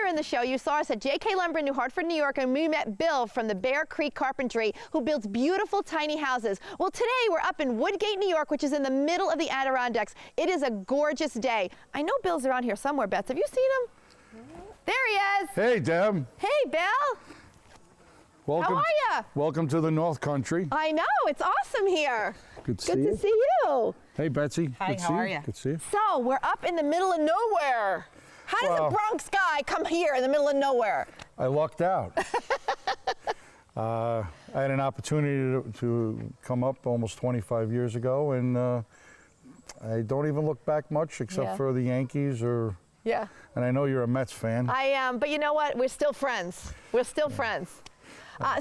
earlier in the show, you saw us at JK Lumber in New Hartford, New York, and we met Bill from the Bear Creek Carpentry, who builds beautiful tiny houses. Well, today we're up in Woodgate, New York, which is in the middle of the Adirondacks. It is a gorgeous day. I know Bill's around here somewhere, Beth. Have you seen him? There he is. Hey, Deb. Hey, Bill. Welcome. How are you? Welcome to the North Country. I know. It's awesome here. Good to see Good you. to see you. Hey, Betsy. Hi, Good to how see are you? you? Good to see you. So, we're up in the middle of nowhere. How does a Bronx guy come here in the middle of nowhere? I lucked out. I had an opportunity to come up almost 25 years ago, and I don't even look back much except for the Yankees or... Yeah. And I know you're a Mets fan. I am, but you know what? We're still friends. We're still friends.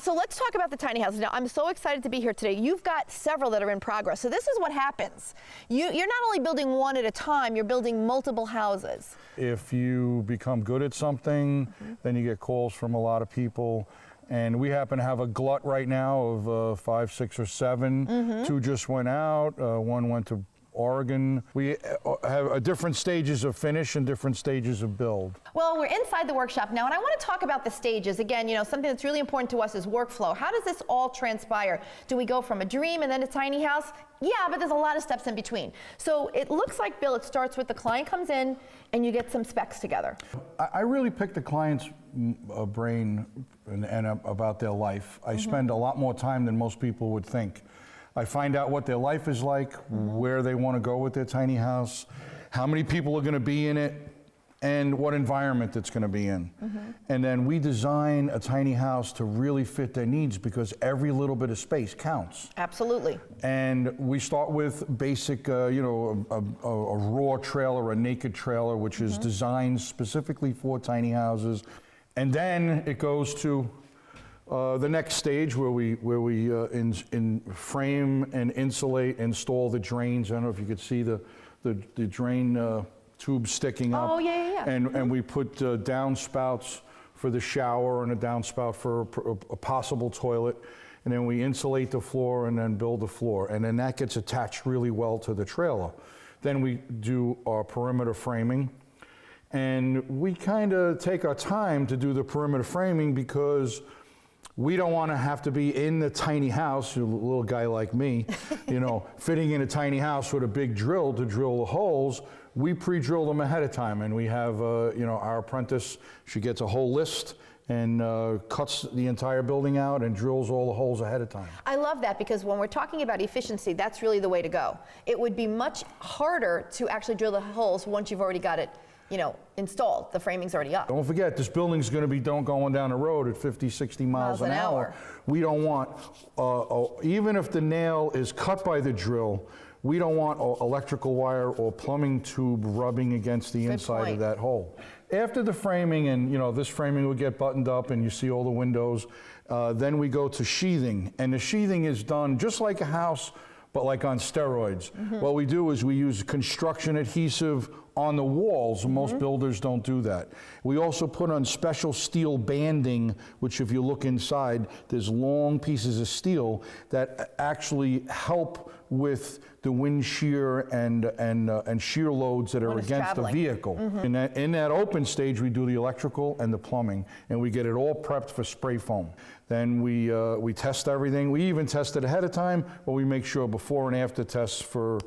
So let's talk about the tiny houses. Now, I'm so excited to be here today. You've got several that are in progress. So this is what happens. You're not only building one at a time, you're building multiple houses. If you become good at something, then you get calls from a lot of people. And we happen to have a glut right now of 5, 6, or 7. 2 just went out. 1 went to Oregon. We have different stages of finish and different stages of build. Well, we're inside the workshop now, and I want to talk about the stages. Again, you know, something that's really important to us is workflow. How does this all transpire? Do we go from a dream and then a tiny house? Yeah, but there's a lot of steps in between. So it looks like, Bill, it starts with the client comes in and you get some specs together. I really pick the client's brain and about their life. I spend a lot more time than most people would think. I find out what their life is like, where they want to go with their tiny house, how many people are going to be in it, and what environment it's going to be in. And then we design a tiny house to really fit their needs, because every little bit of space counts. Absolutely. And we start with basic, you know, a raw trailer, a naked trailer, which is designed specifically for tiny houses. And then it goes to the next stage where we frame and insulate, install the drains. I don't know if you could see the drain tubes sticking up. Oh, yeah. And we put downspouts for the shower and a downspout for a possible toilet. And then we insulate the floor and then build the floor. And then that gets attached really well to the trailer. Then we do our perimeter framing. And we kind of take our time to do the perimeter framing, because we don't want to have to be in the tiny house, a little guy like me, you know, fitting in a tiny house with a big drill to drill the holes. We pre-drill them ahead of time, and we have, you know, our apprentice, she gets a whole list and cuts the entire building out and drills all the holes ahead of time. I love that, because when we're talking about efficiency, that's really the way to go. It would be much harder to actually drill the holes once you've already got it, you know, installed. The framing's already up. Don't forget, this building's going to be going down the road at 50, 60 miles an hour. We don't want, even if the nail is cut by the drill, we don't want electrical wire or plumbing tube rubbing against the inside of that hole. After the framing, and you know, this framing will get buttoned up and you see all the windows, then we go to sheathing. And the sheathing is done just like a house, but like on steroids. What we do is we use construction adhesive on the walls. Most builders don't do that. We also put on special steel banding, which if you look inside, there's long pieces of steel that actually help with the wind shear and shear loads that are against the vehicle. In that open stage, we do the electrical and the plumbing, and we get it all prepped for spray foam. Then we test everything. We even test it ahead of time, but we make sure before and after tests for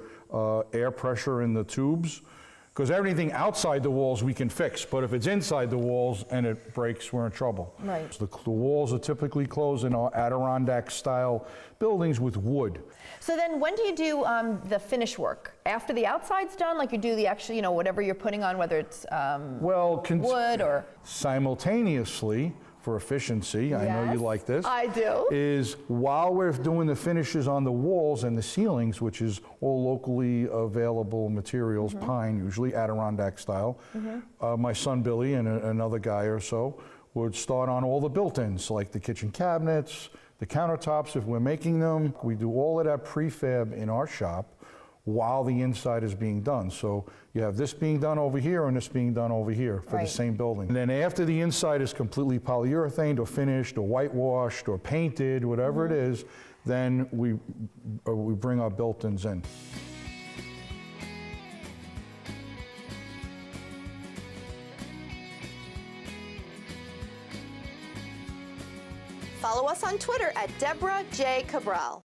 air pressure in the tubes. Because everything outside the walls we can fix, but if it's inside the walls and it breaks, we're in trouble. Right. So the walls are typically closed in our Adirondack-style buildings with wood. So then when do you do the finish work? After the outside's done, like you do the actual, you know, whatever you're putting on, whether it's wood or... Simultaneously, for efficiency, I know you like this. I do. Is while we're doing the finishes on the walls and the ceilings, which is all locally available materials, pine, usually Adirondack style, my son Billy and another guy or so would start on all the built-ins, like the kitchen cabinets, the countertops if we're making them. We do all of that prefab in our shop while the inside is being done. So you have this being done over here and this being done over here for the same building. And then after the inside is completely polyurethaned or finished or whitewashed or painted, whatever it is, then we bring our built-ins in. Follow us on Twitter at Deborah J. Cabral.